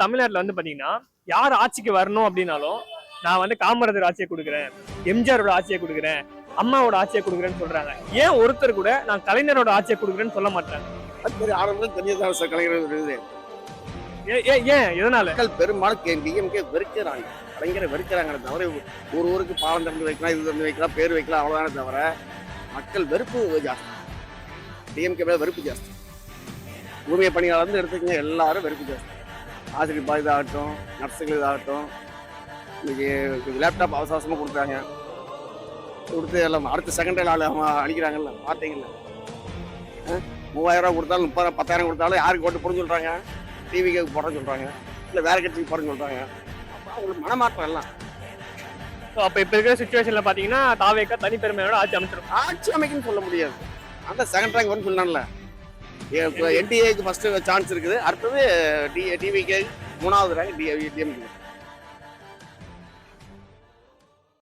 தமிழ்நாட்டுல வந்து பாத்தீங்கன்னா யார் ஆட்சிக்கு வரணும் அப்படின்னாலும் நான் வந்து காமராஜர் ஆட்சியை கொடுக்குறேன், எம்ஜிஆரோட ஆட்சியை கொடுக்குறேன், அம்மாவோட ஆட்சியை கொடுக்குறேன்னு சொல்றாங்க. ஏன் ஒருத்தர் கூட நான் கலைஞரோட ஆட்சியை கொடுக்குறேன்னு சொல்ல மாட்டாங்க? அது மாதிரி ஆரம்பத்தில் தெரிஞ்சதான் சார் கலைஞர் விருது. ஏன் எதனால? மக்கள் பெரும்பாலும் டிஎம்கே வெறுக்கிறாங்க, கலைஞரை வெறுக்கிறாங்க. தவிர ஒரு ஊருக்கு பாலம் திறந்து வைக்கலாம், இது திறந்து வைக்கலாம், பேர் வைக்கலாம், அவ்வளோதானே தவிர மக்கள் வெறுப்பு ஜாஸ்தி. டிஎம்கே மேலே வெறுப்பு ஜாஸ்தி. பூமியை பணியாளர் வந்து எடுத்துக்கங்க, எல்லாரும் வெறுப்பு ஜாஸ்தி. ஆசிரியர் இதாகட்டும், நர்ஸுகள் இதாகட்டும், இன்னைக்கு லேப்டாப் அவசரமாக கொடுத்தாங்க, கொடுத்து எல்லாம் அடுத்த செகண்ட் நாள் அடிக்கிறாங்கல்ல, பார்த்தீங்கல்ல. 3000 ரூபா கொடுத்தாலும் 30,000 10,000 கொடுத்தாலும் யாருக்கு ஓட்டு போட சொல்கிறாங்க? டிவிக்கு போட சொல்கிறாங்க, இல்லை வேற கட்சிக்கு போட சொல்கிறாங்க. அவங்களுக்கு மனமாற்றம் எல்லாம். அப்போ இப்போ இருக்கிற சுச்சுவேஷனில் பார்த்தீங்கன்னா தாவேக்கா தனிப்பெருமையோட ஆட்சி அமைச்சிடும். ஆட்சி அமைக்குன்னு சொல்ல முடியாது. அந்த செகண்ட் ரேங்க் வந்து சொன்னான்ல, என்டிஏக்கு ஃபர்ஸ்ட் சான்ஸ் இருக்குது, அடுத்தது டிவிக்கு 3வது ரேங்க் டிஎம்கே.